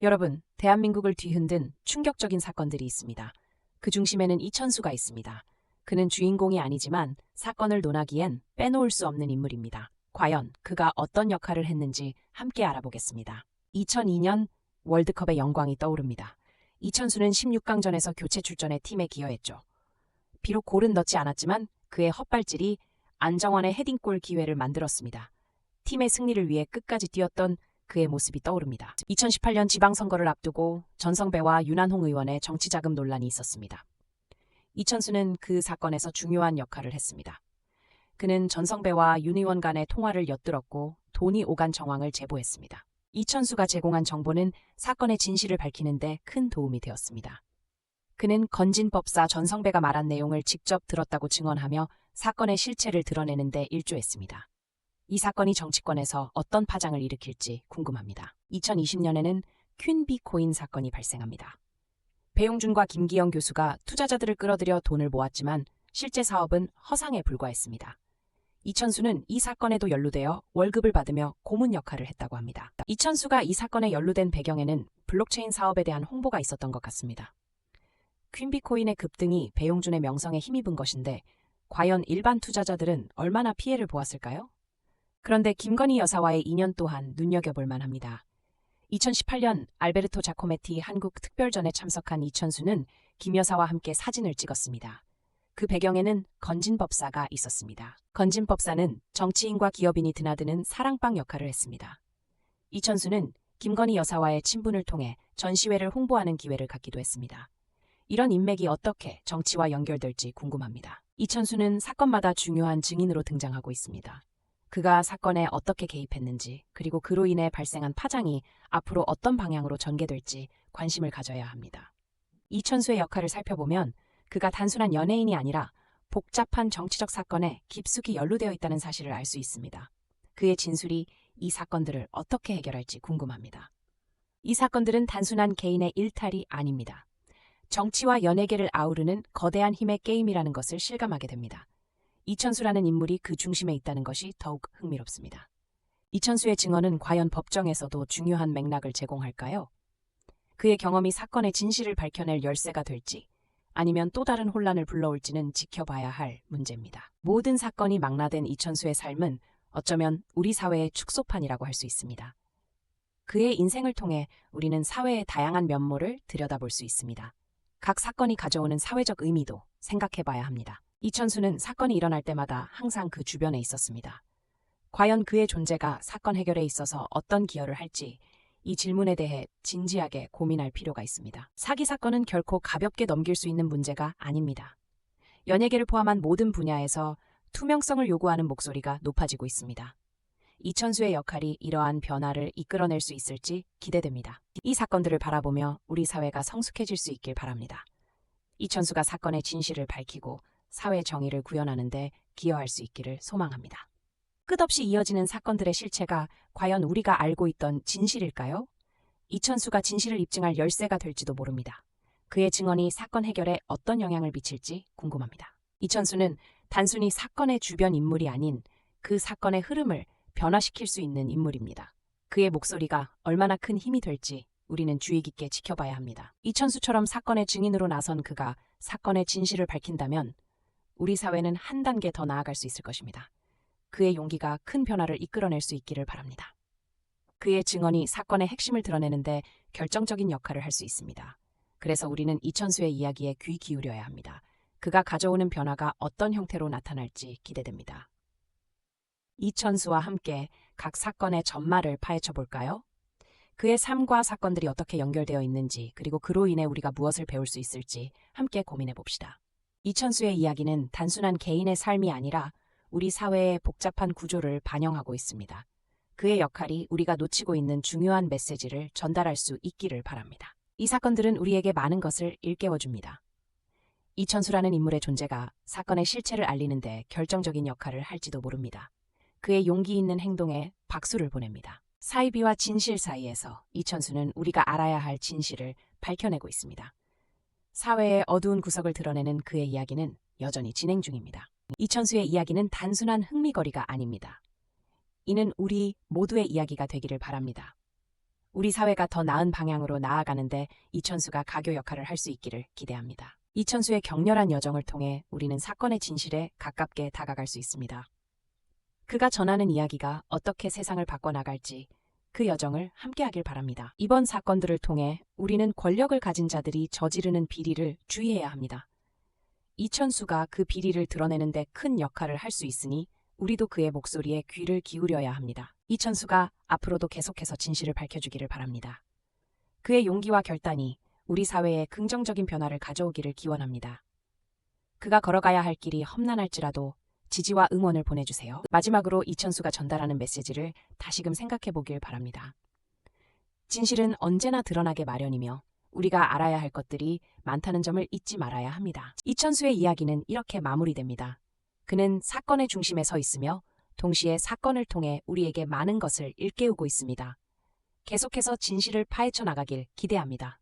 여러분, 대한민국을 뒤흔든 충격적인 사건들이 있습니다. 그 중심에는 이천수가 있습니다. 그는 주인공이 아니지만 사건을 논하기엔 빼놓을 수 없는 인물입니다. 과연 그가 어떤 역할을 했는지 함께 알아보겠습니다. 2002년 월드컵의 영광이 떠오릅니다. 이천수는 16강전에서 교체 출전해 팀에 기여했죠. 비록 골은 넣지 않았지만 그의 헛발질이 안정환의 헤딩골 기회를 만들었습니다. 팀의 승리를 위해 끝까지 뛰었던 그의 모습이 떠오릅니다. 2018년 지방선거를 앞두고 전성배와 윤한홍 의원의 정치자금 논란이 있었습니다. 이천수는 그 사건에서 중요한 역할을 했습니다. 그는 전성배와 윤 의원 간의 통화를 엿들었고 돈이 오간 정황을 제보했습니다. 이천수가 제공한 정보는 사건의 진실을 밝히는 데 큰 도움이 되었습니다. 그는 건진법사 전성배가 말한 내용을 직접 들었다고 증언하며 사건의 실체를 드러내는 데 일조했습니다. 이 사건이 정치권에서 어떤 파장을 일으킬지 궁금합니다. 2020년에는 퀸비코인 사건이 발생합니다. 배용준과 김기영 교수가 투자자들을 끌어들여 돈을 모았지만 실제 사업은 허상에 불과했습니다. 이천수는 이 사건에도 연루되어 월급을 받으며 고문 역할을 했다고 합니다. 이천수가 이 사건에 연루된 배경에는 블록체인 사업에 대한 홍보가 있었던 것 같습니다. 퀸비코인의 급등이 배용준의 명성에 힘입은 것인데 과연 일반 투자자들은 얼마나 피해를 보았을까요? 그런데 김건희 여사와의 인연 또한 눈여겨볼 만합니다. 2018년 알베르토 자코메티 한국 특별전에 참석한 이천수는 김 여사와 함께 사진을 찍었습니다. 그 배경에는 건진법사가 있었습니다. 건진법사는 정치인과 기업인이 드나드는 사랑방 역할을 했습니다. 이천수는 김건희 여사와의 친분을 통해 전시회를 홍보하는 기회를 갖기도 했습니다. 이런 인맥이 어떻게 정치와 연결될지 궁금합니다. 이천수는 사건마다 중요한 증인으로 등장하고 있습니다. 그가 사건에 어떻게 개입했는지, 그리고 그로 인해 발생한 파장이 앞으로 어떤 방향으로 전개될지 관심을 가져야 합니다. 이천수의 역할을 살펴보면 그가 단순한 연예인이 아니라 복잡한 정치적 사건에 깊숙이 연루되어 있다는 사실을 알 수 있습니다. 그의 진술이 이 사건들을 어떻게 해결할지 궁금합니다. 이 사건들은 단순한 개인의 일탈이 아닙니다. 정치와 연예계를 아우르는 거대한 힘의 게임이라는 것을 실감하게 됩니다. 이천수라는 인물이 그 중심에 있다는 것이 더욱 흥미롭습니다. 이천수의 증언은 과연 법정에서도 중요한 맥락을 제공할까요? 그의 경험이 사건의 진실을 밝혀낼 열쇠가 될지 아니면 또 다른 혼란을 불러올지는 지켜봐야 할 문제입니다. 모든 사건이 망라된 이천수의 삶은 어쩌면 우리 사회의 축소판이라고 할 수 있습니다. 그의 인생을 통해 우리는 사회의 다양한 면모를 들여다볼 수 있습니다. 각 사건이 가져오는 사회적 의미도 생각해봐야 합니다. 이천수는 사건이 일어날 때마다 항상 그 주변에 있었습니다. 과연 그의 존재가 사건 해결에 있어서 어떤 기여를 할지 이 질문에 대해 진지하게 고민할 필요가 있습니다. 사기 사건은 결코 가볍게 넘길 수 있는 문제가 아닙니다. 연예계를 포함한 모든 분야에서 투명성을 요구하는 목소리가 높아지고 있습니다. 이천수의 역할이 이러한 변화를 이끌어낼 수 있을지 기대됩니다. 이 사건들을 바라보며 우리 사회가 성숙해질 수 있길 바랍니다. 이천수가 사건의 진실을 밝히고 사회 정의를 구현하는 데 기여할 수 있기를 소망합니다. 끝없이 이어지는 사건들의 실체가 과연 우리가 알고 있던 진실일까요? 이천수가 진실을 입증할 열쇠가 될지도 모릅니다. 그의 증언이 사건 해결에 어떤 영향을 미칠지 궁금합니다. 이천수는 단순히 사건의 주변 인물이 아닌 그 사건의 흐름을 변화시킬 수 있는 인물입니다. 그의 목소리가 얼마나 큰 힘이 될지 우리는 주의 깊게 지켜봐야 합니다. 이천수처럼 사건의 증인으로 나선 그가 사건의 진실을 밝힌다면 우리 사회는 한 단계 더 나아갈 수 있을 것입니다. 그의 용기가 큰 변화를 이끌어낼 수 있기를 바랍니다. 그의 증언이 사건의 핵심을 드러내는데 결정적인 역할을 할 수 있습니다. 그래서 우리는 이천수의 이야기에 귀 기울여야 합니다. 그가 가져오는 변화가 어떤 형태로 나타날지 기대됩니다. 이천수와 함께 각 사건의 전말을 파헤쳐 볼까요? 그의 삶과 사건들이 어떻게 연결되어 있는지, 그리고 그로 인해 우리가 무엇을 배울 수 있을지 함께 고민해 봅시다. 이천수의 이야기는 단순한 개인의 삶이 아니라 우리 사회의 복잡한 구조를 반영하고 있습니다. 그의 역할이 우리가 놓치고 있는 중요한 메시지를 전달할 수 있기를 바랍니다. 이 사건들은 우리에게 많은 것을 일깨워줍니다. 이천수라는 인물의 존재가 사건의 실체를 알리는 데 결정적인 역할을 할지도 모릅니다. 그의 용기 있는 행동에 박수를 보냅니다. 사이비와 진실 사이에서 이천수는 우리가 알아야 할 진실을 밝혀내고 있습니다. 사회의 어두운 구석을 드러내는 그의 이야기는 여전히 진행 중입니다. 이천수의 이야기는 단순한 흥미거리가 아닙니다. 이는 우리 모두의 이야기가 되기를 바랍니다. 우리 사회가 더 나은 방향으로 나아가는데 이천수가 가교 역할을 할 수 있기를 기대합니다. 이천수의 격렬한 여정을 통해 우리는 사건의 진실에 가깝게 다가갈 수 있습니다. 그가 전하는 이야기가 어떻게 세상을 바꿔나갈지 그 여정을 함께하길 바랍니다. 이번 사건들을 통해 우리는 권력을 가진 자들이 저지르는 비리를 주의해야 합니다. 이천수가 그 비리를 드러내는 데 큰 역할을 할 수 있으니 우리도 그의 목소리에 귀를 기울여야 합니다. 이천수가 앞으로도 계속해서 진실을 밝혀주기를 바랍니다. 그의 용기와 결단이 우리 사회에 긍정적인 변화를 가져오기를 기원합니다. 그가 걸어가야 할 길이 험난할지라도 지지와 응원을 보내주세요. 마지막으로 이천수가 전달하는 메시지를 다시금 생각해 보길 바랍니다. 진실은 언제나 드러나게 마련이며 우리가 알아야 할 것들이 많다는 점을 잊지 말아야 합니다. 이천수의 이야기는 이렇게 마무리됩니다. 그는 사건의 중심에 서 있으며 동시에 사건을 통해 우리에게 많은 것을 일깨우고 있습니다. 계속해서 진실을 파헤쳐 나가길 기대합니다.